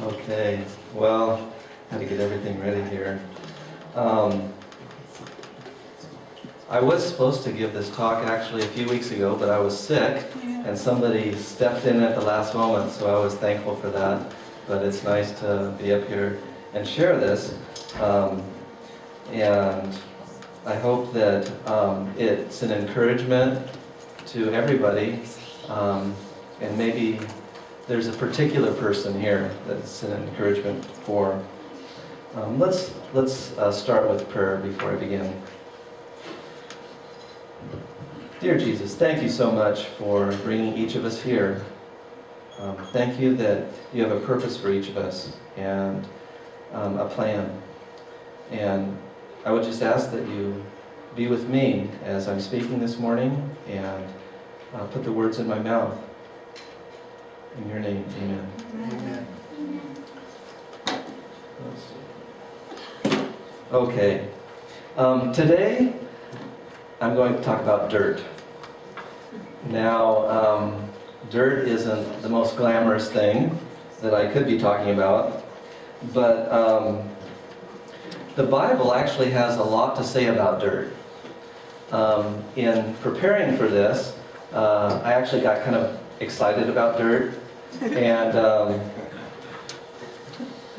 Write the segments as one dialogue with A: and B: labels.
A: Okay, well, had to get everything ready here. I was supposed to give this talk actually a few weeks ago, but I was sick, and somebody stepped in at the last moment, so I was thankful for that. But it's nice to be up here and share this. And I hope that it's an encouragement to everybody, and maybe there's a particular person here that's an encouragement for. Let's start with prayer before I begin. Dear Jesus, thank you so much for bringing each of us here. Thank you that you have a purpose for each of us and a plan. And I would just ask that you be with me as I'm speaking this morning and put the words in my mouth. In your name, amen. Amen. Okay. Today, I'm going to talk about dirt. Now, dirt isn't the most glamorous thing that I could be talking about, but the Bible actually has a lot to say about dirt. In preparing for this, I actually got kind of excited about dirt, and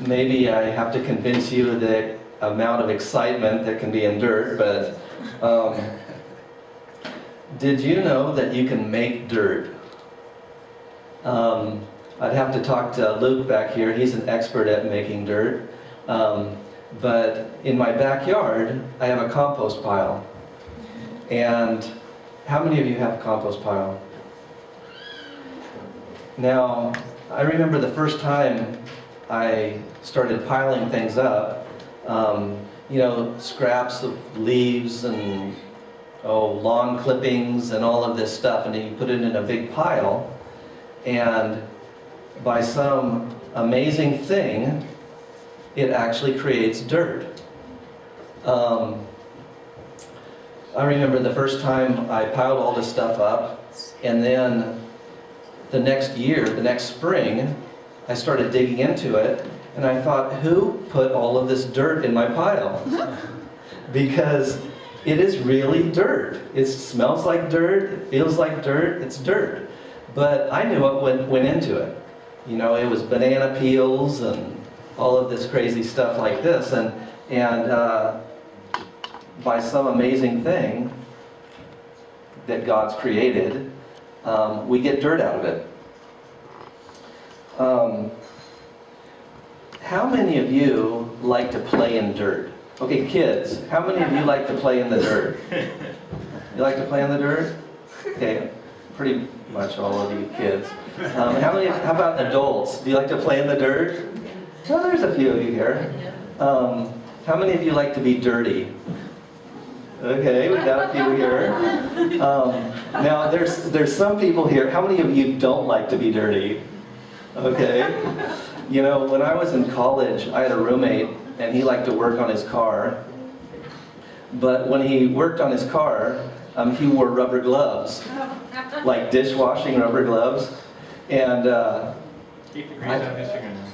A: maybe I have to convince you the amount of excitement that can be in dirt, but did you know that you can make dirt? I'd have to talk to Luke back here. He's an expert at making dirt. But in my backyard, I have a compost pile. And how many of you have a compost pile? Now, I remember the first time I started piling things up, scraps of leaves and lawn clippings and all of this stuff, and then you put it in a big pile, and by some amazing thing, it actually creates dirt. I remember the first time I piled all this stuff up, and then the next year, the next spring, I started digging into it, and I thought, who put all of this dirt in my pile? Because it is really dirt. It smells like dirt, it feels like dirt, it's dirt. But I knew what went into it. It was banana peels and all of this crazy stuff like this, and by some amazing thing that God's created, we get dirt out of it. How many of you like to play in dirt? Okay, kids, how many of you like to play in the dirt? You like to play in the dirt? Okay, pretty much all of you kids. How about adults? Do you like to play in the dirt? Well, there's a few of you here. How many of you like to be dirty? Okay, we got a few here. Now, there's some people here. How many of you don't like to be dirty? Okay. When I was in college, I had a roommate, and he liked to work on his car. But when he worked on his car, he wore rubber gloves, like dishwashing rubber gloves. And
B: keep the grease out of his fingernails.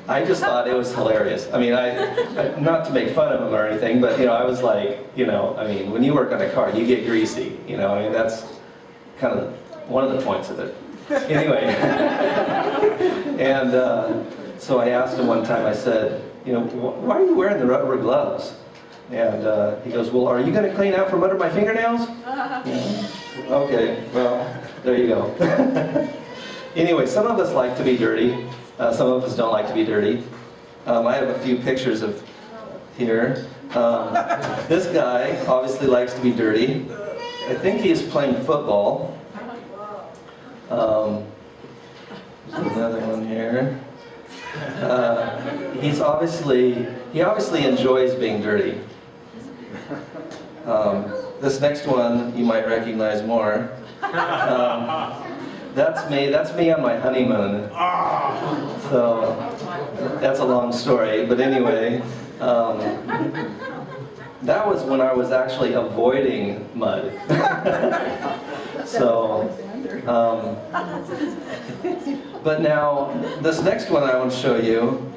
A: I just thought it was hilarious. I mean, I not to make fun of him or anything, but I was like, when you work on a car, you get greasy. That's kind of one of the points of it. Anyway, and so I asked him one time. I said, why are you wearing the rubber gloves? And he goes, well, are you going to clean out from under my fingernails? Okay, well, there you go. Anyway, some of us like to be dirty. Some of us don't like to be dirty. I have a few pictures of here. This guy obviously likes to be dirty. I think he's playing football. Another one here. He obviously enjoys being dirty. This next one you might recognize more. That's me on my honeymoon. So that's a long story, but anyway, that was when I was actually avoiding mud. So But now, this next one I want to show you,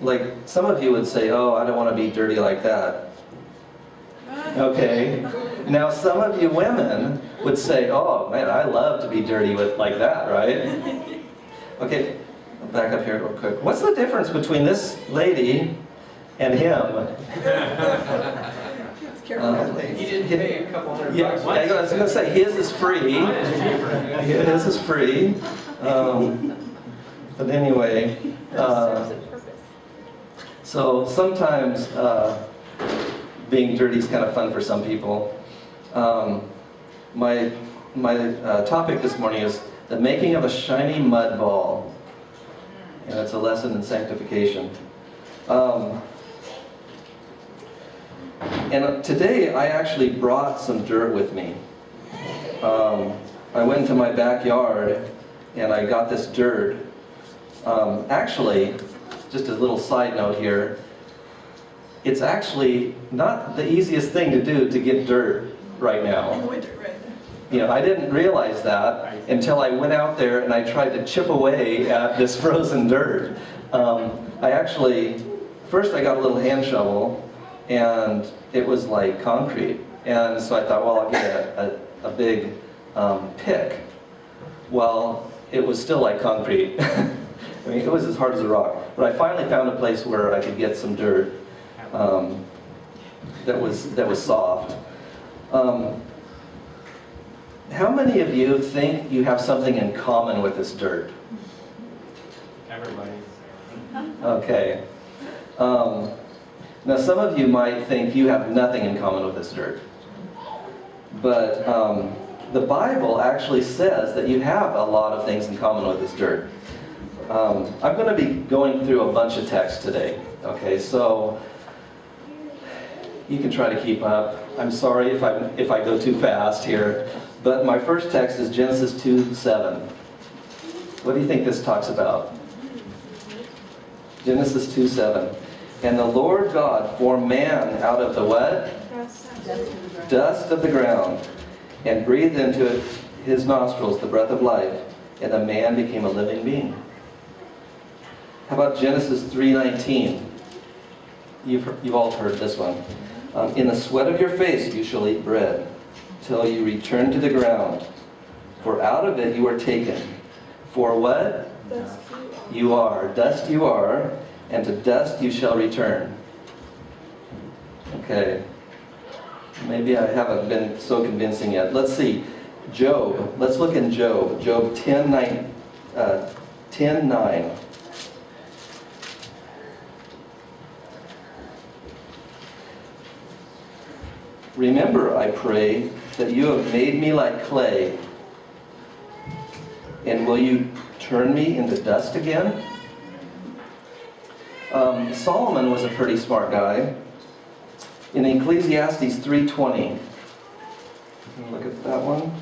A: like some of you would say, oh, I don't want to be dirty like that. Okay. Now some of you women would say, oh man, I love to be dirty like that, right? Okay, I'll back up here real quick. What's the difference between this lady and him?
B: He didn't pay a couple $100.
A: Yeah, I was going to say, his is free. His is free. But anyway, so sometimes being dirty is kind of fun for some people. My topic this morning is the making of a shiny mud ball. And it's a lesson in sanctification. And today I actually brought some dirt with me. I went to my backyard and I got this dirt. Actually, just a little side note here, it's actually not the easiest thing to do to get dirt right now.
C: In the winter, right?
A: You know, I didn't realize that until I went out there and I tried to chip away at this frozen dirt. First I got a little hand shovel and it was like concrete. And so I thought, well, I'll get a big pick. Well, it was still like concrete. I mean, it was as hard as a rock. But I finally found a place where I could get some dirt that was soft. How many of you think you have something in common with this dirt?
B: Everybody.
A: Okay. Now some of you might think you have nothing in common with this dirt. But the Bible actually says that you have a lot of things in common with this dirt. I'm going to be going through a bunch of texts today. Okay, so you can try to keep up. I'm sorry if I go too fast here. But my first text is Genesis 2:7. What do you think this talks about? Genesis 2:7. And the Lord God formed man out of the what? Dust of the ground, and breathed into his nostrils the breath of life, and the man became a living being. How about Genesis 3:19? You've all heard this one. In the sweat of your face you shall eat bread, till you return to the ground. For out of it you are taken. For what?
C: Dust
A: You are. Dust you are, and to dust you shall return. Okay. Maybe I haven't been so convincing yet. Let's see. Job. Let's look in Job. Job 10:9. 10:9. Remember, I pray, that you have made me like clay, and will you turn me into dust again? Solomon was a pretty smart guy. In Ecclesiastes 3:20, look at that one.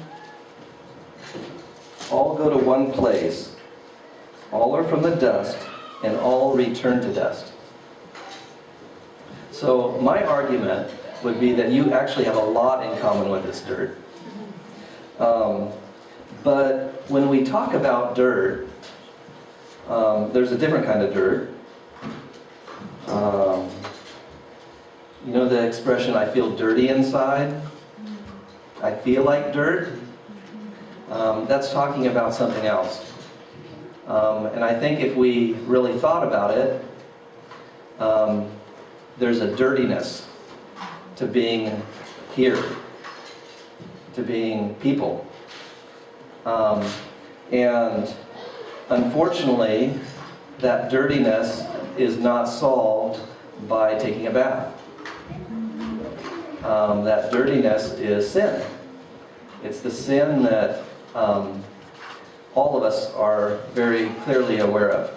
A: All go to one place. All are from the dust, and all return to dust. So my argument would be that you actually have a lot in common with this dirt. But when we talk about dirt, there's a different kind of dirt. You know the expression, I feel dirty inside? I feel like dirt? That's talking about something else. And I think if we really thought about it, there's a dirtiness to being here, to being people. And unfortunately, that dirtiness is not solved by taking a bath. That dirtiness is sin. It's the sin that all of us are very clearly aware of.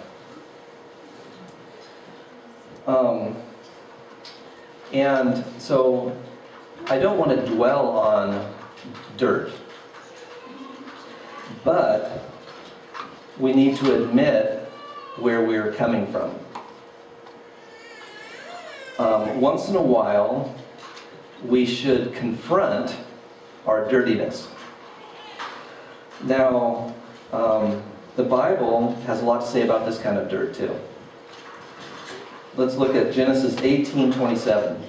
A: And so I don't want to dwell on dirt, but we need to admit where we're coming from. Once in a while, we should confront our dirtiness. Now, The Bible has a lot to say about this kind of dirt too. Let's look at Genesis 18:27.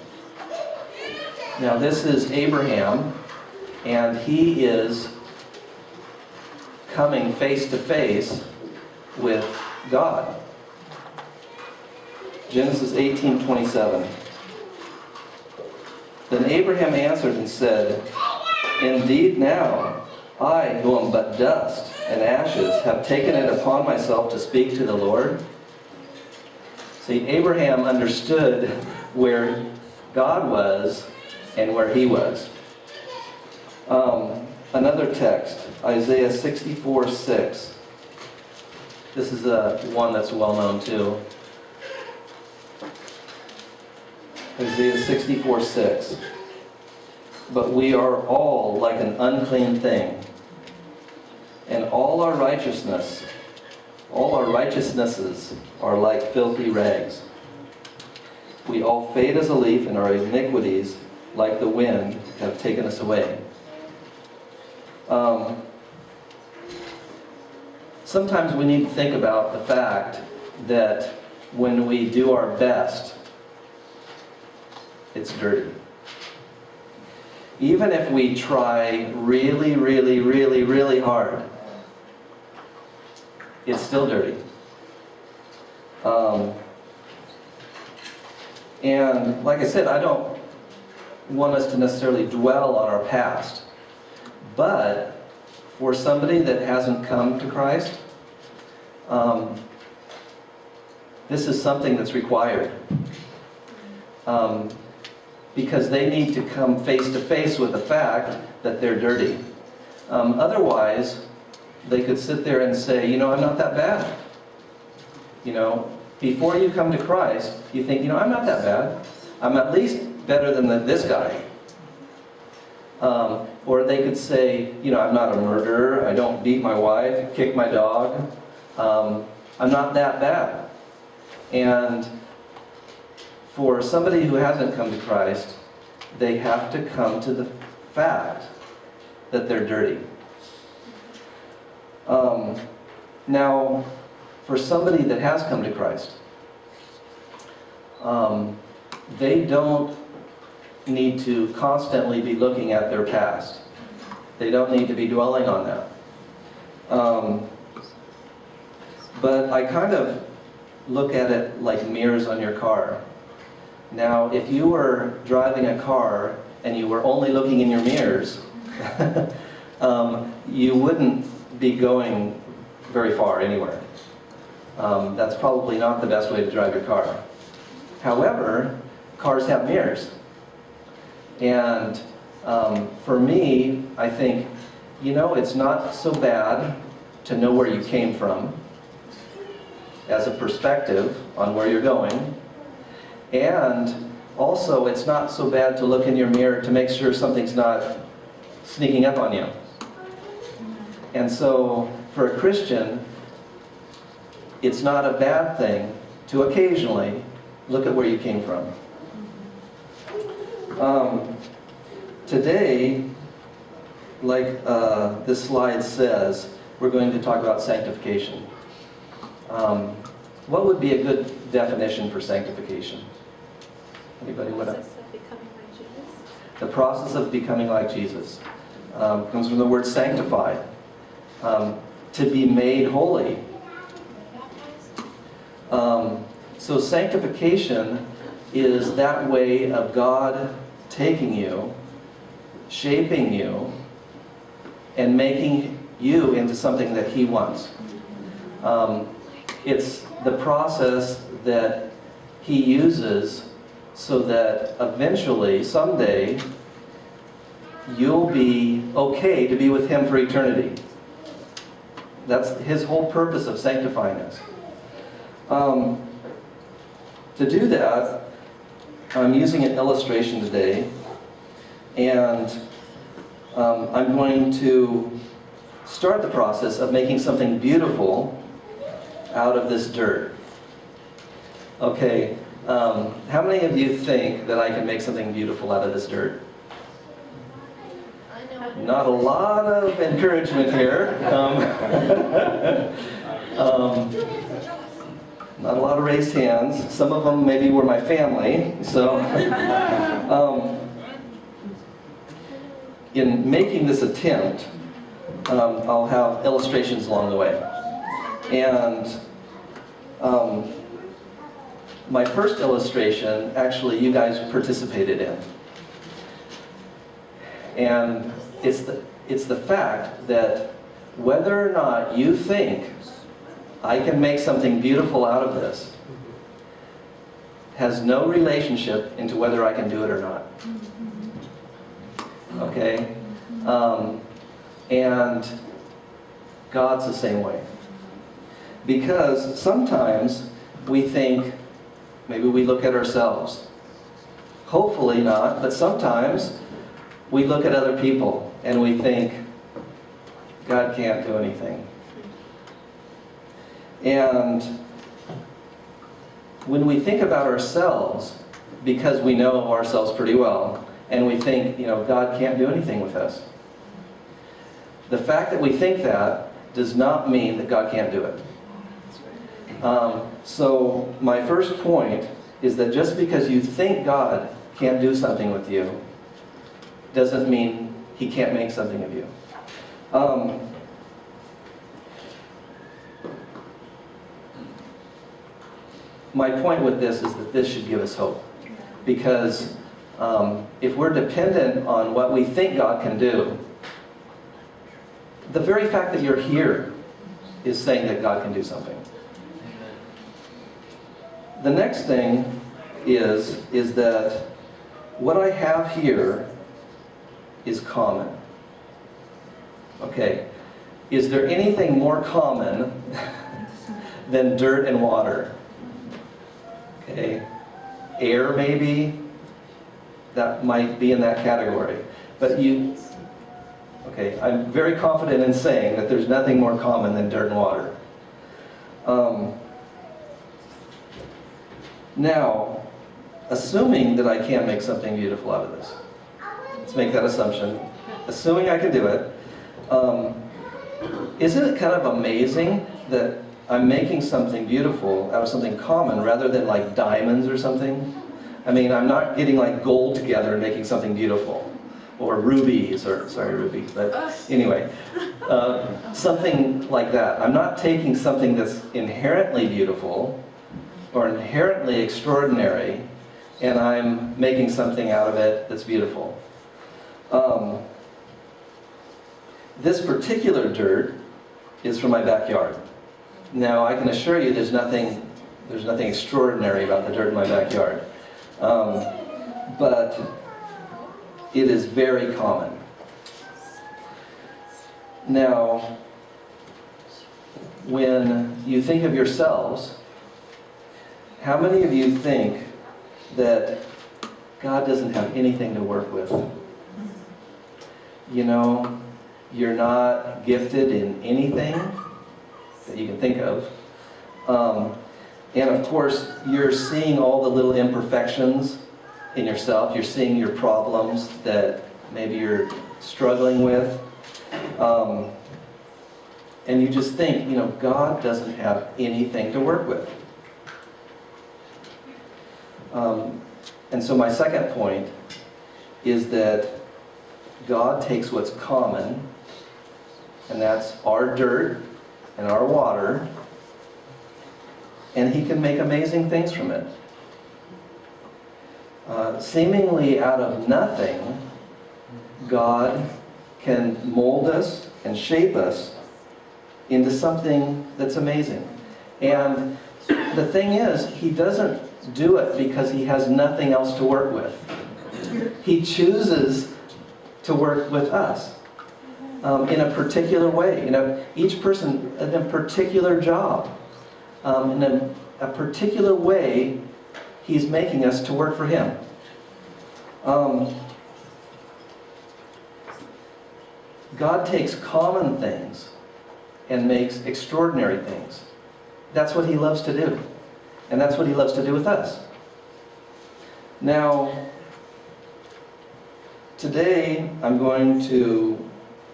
A: Now this is Abraham, and he is coming face to face with God. Genesis 18:27. Then Abraham answered and said, "Indeed now, I, who am but dust and ashes, have taken it upon myself to speak to the Lord." See, Abraham understood where God was and where he was. Another text, Isaiah 64:6. This is one that's well known too. Isaiah 64:6. "But we are all like an unclean thing, and all our righteousnesses are like filthy rags. We all fade as a leaf, and our iniquities, like the wind, have taken us away." Sometimes we need to think about the fact that when we do our best, it's dirty. Even if we try really, really, really, really hard, it's still dirty. And like I said, I don't want us to necessarily dwell on our past. But for somebody that hasn't come to Christ, this is something that's required. Because they need to come face to face with the fact that they're dirty. Otherwise, they could sit there and say, "You know, I'm not that bad." You know, before you come to Christ, you think, "You know, I'm not that bad. I'm at least better than this guy." Or they could say, "You know, I'm not a murderer. I don't beat my wife, kick my dog. I'm not that bad." And for somebody who hasn't come to Christ, they have to come to the fact that they're dirty. Now, for somebody that has come to Christ, they don't need to constantly be looking at their past. They don't need to be dwelling on that. But I kind of look at it like mirrors on your car. Now, if you were driving a car and you were only looking in your mirrors, you wouldn't be going very far anywhere. That's probably not the best way to drive your car. However, cars have mirrors. And for me, I think, you know, it's not so bad to know where you came from as a perspective on where you're going. And also, it's not so bad to look in your mirror to make sure something's not sneaking up on you. And so, for a Christian, it's not a bad thing to occasionally look at where you came from. Today, like this slide says, we're going to talk about sanctification. What would be a good definition for sanctification? Anybody? What? The process of becoming like Jesus. Comes from the word sanctify. To be made holy. So sanctification is that way of God taking you, shaping you, and making you into something that He wants. It's the process that He uses so that eventually, someday, you'll be okay to be with Him for eternity. That's His whole purpose of sanctifying us. To do that, I'm using an illustration today, and I'm going to start the process of making something beautiful out of this dirt. Okay, how many of you think that I can make something beautiful out of this dirt?
C: I know.
A: not a lot of encouragement here. Not a lot of raised hands. Some of them maybe were my family. So, in making this attempt, I'll have illustrations along the way. And my first illustration, actually, you guys participated in. And it's the fact that whether or not you think I can make something beautiful out of this has no relationship into whether I can do it or not. Okay? And God's the same way. Because sometimes we think, maybe we look at ourselves. Hopefully not, but sometimes we look at other people and we think, God can't do anything. And when we think about ourselves, because we know ourselves pretty well, and we think, God can't do anything with us. The fact that we think that does not mean that God can't do it. So my first point is that just because you think God can't do something with you, doesn't mean He can't make something of you. My point with this is that this should give us hope. Because if we're dependent on what we think God can do, the very fact that you're here is saying that God can do something. The next thing is that what I have here is common. Okay, is there anything more common than dirt and water? Okay, air maybe, that might be in that category. But okay, I'm very confident in saying that there's nothing more common than dirt and water. Now, assuming that I can make something beautiful out of this, let's make that assumption. Assuming I can do it, isn't it kind of amazing that I'm making something beautiful out of something common rather than like diamonds or something? I mean, I'm not getting like gold together and making something beautiful. Or rubies, sorry rubies, but anyway. Something like that. I'm not taking something that's inherently beautiful or inherently extraordinary and I'm making something out of it that's beautiful. This particular dirt is from my backyard. Now, I can assure you there's nothing extraordinary about the dirt in my backyard. But it is very common. Now, when you think of yourselves, how many of you think that God doesn't have anything to work with? You're not gifted in anything that you can think of. And of course, you're seeing all the little imperfections in yourself. You're seeing your problems that maybe you're struggling with. And you just think, God doesn't have anything to work with. And so my second point is that God takes what's common, and that's our dirt and our water, and He can make amazing things from it. Seemingly out of nothing, God can mold us and shape us into something that's amazing. And the thing is, He doesn't do it because He has nothing else to work with. He chooses to work with us in a particular way. Each person in a particular job, in a particular way. He's making us to work for Him. God takes common things and makes extraordinary things. That's what He loves to do. And that's what He loves to do with us. Now, today I'm going to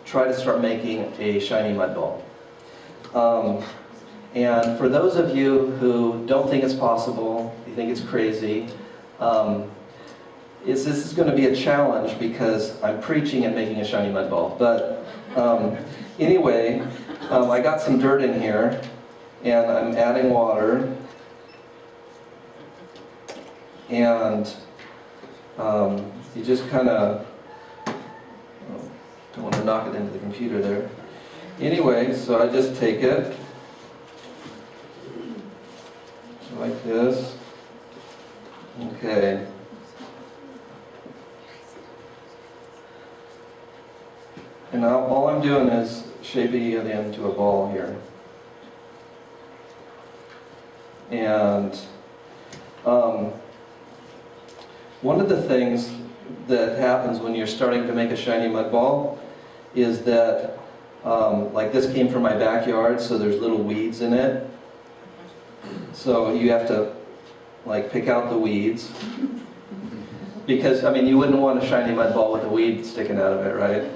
A: try to start making a shiny mud ball. And for those of you who don't think it's possible, you think it's crazy, this is going to be a challenge because I'm preaching and making a shiny mud ball. But anyway, I got some dirt in here, and I'm adding water. And you just kind of, don't want to knock it into the computer there. Anyway, so I just take it like this. Okay. And now all I'm doing is shaping it into a ball here. And one of the things that happens when you're starting to make a shiny mud ball is that, like this came from my backyard, so there's little weeds in it. So you have to like pick out the weeds. Because, I mean, you wouldn't want a shiny mud ball with a weed sticking out of it, right?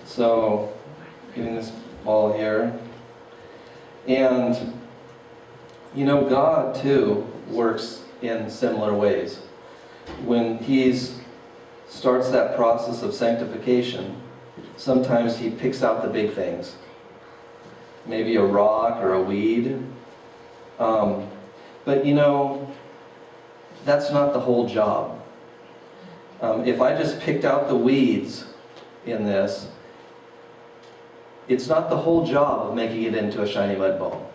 A: So, getting this ball here. And, you know, God too works in similar ways. When He starts that process of sanctification, sometimes He picks out the big things. Maybe a rock or a weed. But you know, that's not the whole job. If I just picked out the weeds in this, it's not the whole job of making it into a shiny mud ball.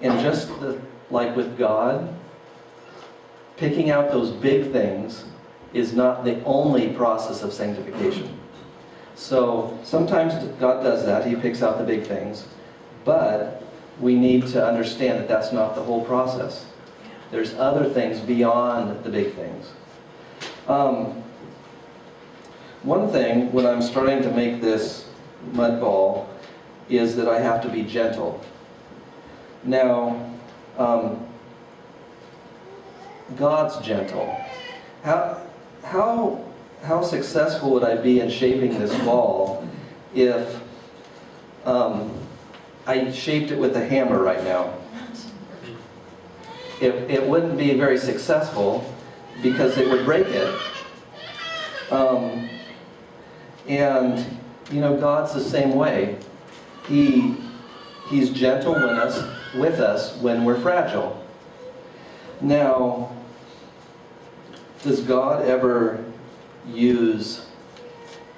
A: And just like with God, picking out those big things is not the only process of sanctification. So sometimes God does that, He picks out the big things, but we need to understand that that's not the whole process. There's other things beyond the big things. One thing when I'm starting to make this mud ball is that I have to be gentle. Now, God's gentle. How successful would I be in shaping this ball if I shaped it with a hammer right now? It wouldn't be very successful because it would break it. And, you know, God's the same way. He's gentle with us when we're fragile. Now, does God ever use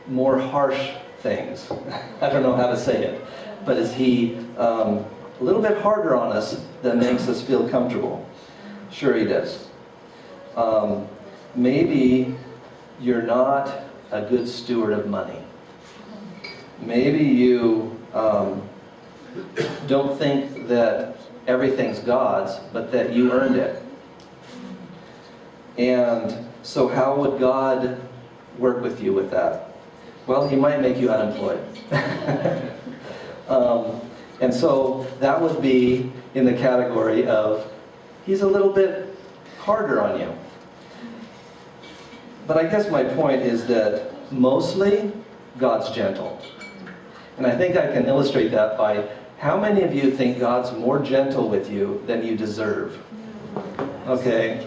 A: more harsh things? I don't know how to say it. But is He a little bit harder on us than makes us feel comfortable? Sure He does. Maybe you're not a good steward of money. Maybe you don't think that everything's God's, but that you earned it. And so how would God work with you with that? Well, He might make you unemployed. And so that would be in the category of He's a little bit harder on you. But I guess my point is that mostly God's gentle. And I think I can illustrate that by how many of you think God's more gentle with you than you deserve? Okay.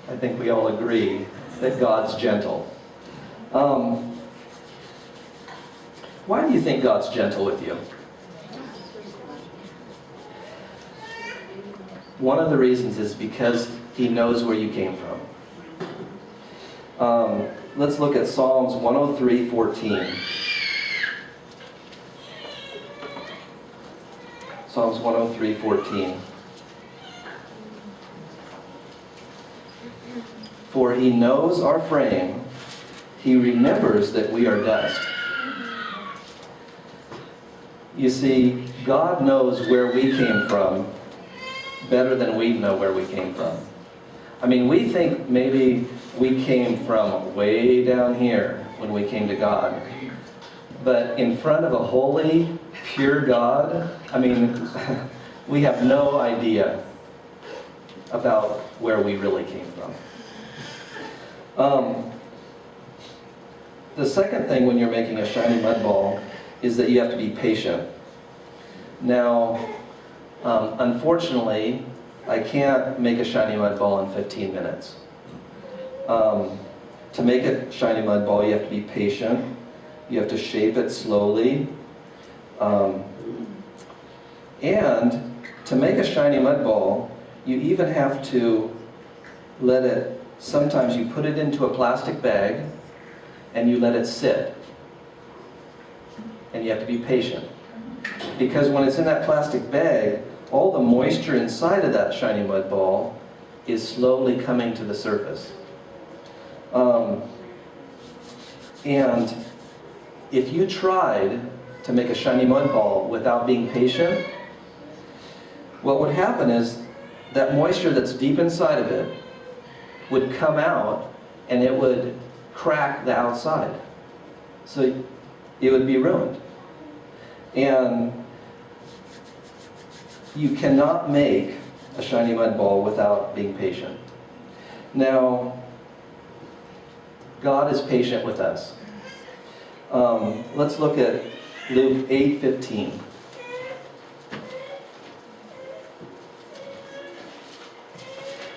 A: I think we all agree that God's gentle. Why do you think God's gentle with you? One of the reasons is because He knows where you came from. Let's look at Psalms 103:14. Psalms 103:14. For He knows our frame, He remembers that we are dust. You see, God knows where we came from better than we know where we came from. I mean, we think maybe we came from way down here when we came to God. But in front of a holy, pure God, I mean, we have no idea. about where we really came from. The second thing when you're making a shiny mud ball is that you have to be patient. Now, unfortunately, I can't make a shiny mud ball in 15 minutes. To make a shiny mud ball, you have to be patient. You have to shape it slowly. And to make a shiny mud ball, you even have to let it, sometimes you put it into a plastic bag and you let it sit. And you have to be patient. Because when it's in that plastic bag, all the moisture inside of that shiny mud ball is slowly coming to the surface. And if you tried to make a shiny mud ball without being patient, what would happen is that moisture that's deep inside of it would come out and it would crack the outside. So it would be ruined. And you cannot make a shiny mud ball without being patient. Now, God is patient with us. Let's look at Luke 8:15.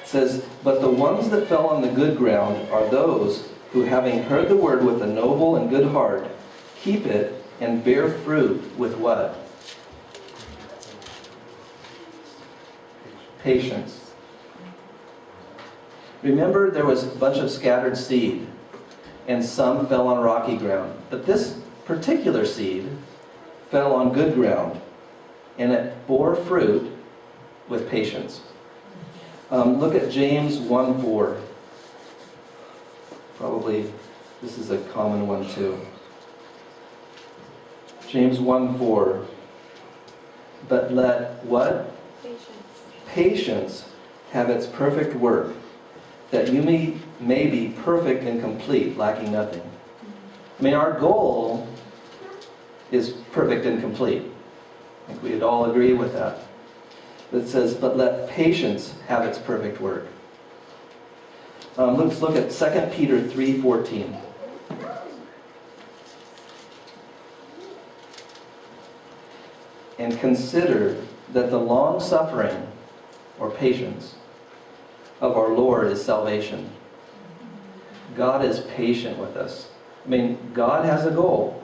A: It says, "But the ones that fell on the good ground are those who, having heard the word with a noble and good heart, keep it and bear fruit with" what? Patience. Remember, there was a bunch of scattered seed, and some fell on rocky ground. But this particular seed fell on good ground, and it bore fruit with patience. Look at James 1:4. Probably this is a common one too. James 1:4. "But let" what? Patience have its perfect work, that you may be perfect and complete, lacking nothing. I mean, our goal is perfect and complete. I think we'd all agree with that. It says, "But let patience have its perfect work." Let's look at 2 Peter 3:14. "And consider that the long suffering," or patience, "of our Lord is salvation." God is patient with us. I mean, God has a goal,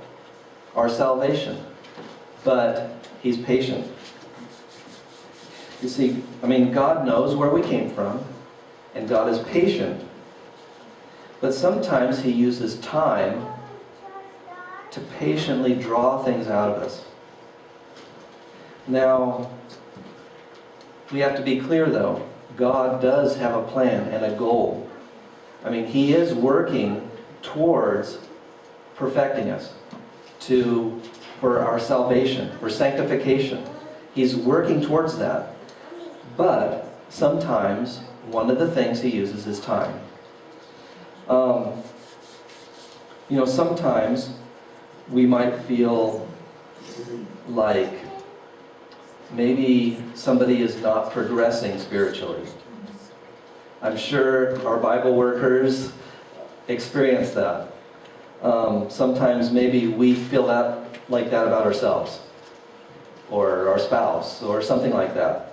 A: our salvation, but He's patient. You see, I mean, God knows where we came from, and God is patient. But sometimes He uses time to patiently draw things out of us. Now, we have to be clear though, God does have a plan and a goal. I mean, He is working towards perfecting us for our salvation, for sanctification. He's working towards that. But sometimes one of the things He uses is time. Sometimes we might feel like maybe somebody is not progressing spiritually. I'm sure our Bible workers experience that. Sometimes maybe we feel like that about ourselves, or our spouse, or something like that.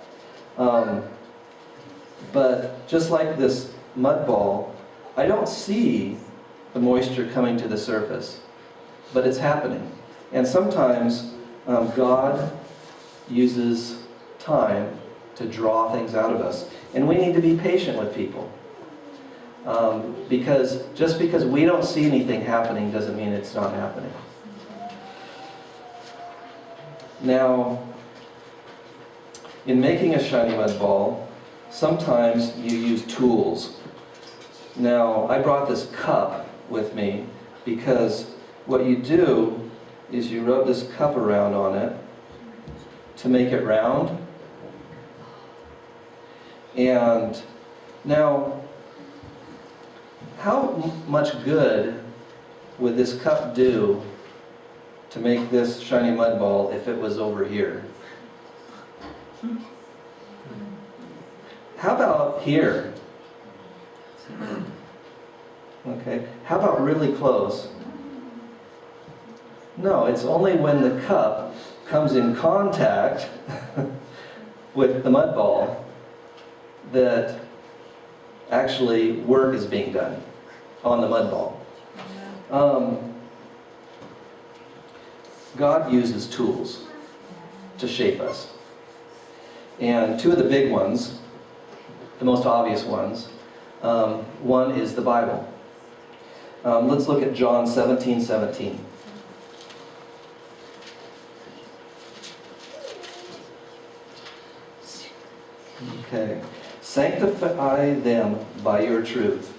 A: But just like this mud ball, I don't see the moisture coming to the surface, but it's happening. And sometimes God uses time to draw things out of us. And we need to be patient with people. Because just because we don't see anything happening doesn't mean it's not happening. Now, in making a shiny mud ball, sometimes you use tools. Now, I brought this cup with me because what you do is you rub this cup around on it to make it round. And now, how much good would this cup do to make this shiny mud ball if it was over here? How about here? Okay, how about really close? No, it's only when the cup comes in contact with the mud ball that actually work is being done on the mud ball. God uses tools to shape us. And two of the big ones, the most obvious ones, one is the Bible. Let's look at John 17:17. Okay. Sanctify them by your truth.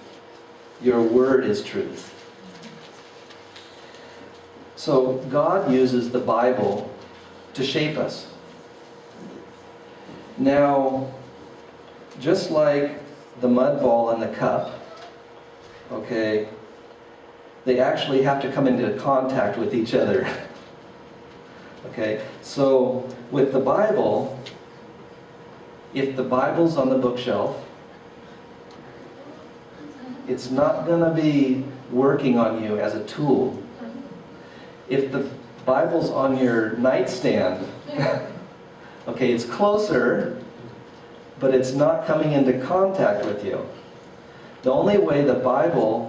A: Your word is truth. So God uses the Bible to shape us. Now, just like the mud ball and the cup, okay, they actually have to come into contact with each other. Okay, so with the Bible, if the Bible's on the bookshelf, it's not going to be working on you as a tool. If the Bible's on your nightstand, okay, it's closer, but it's not coming into contact with you. The only way the Bible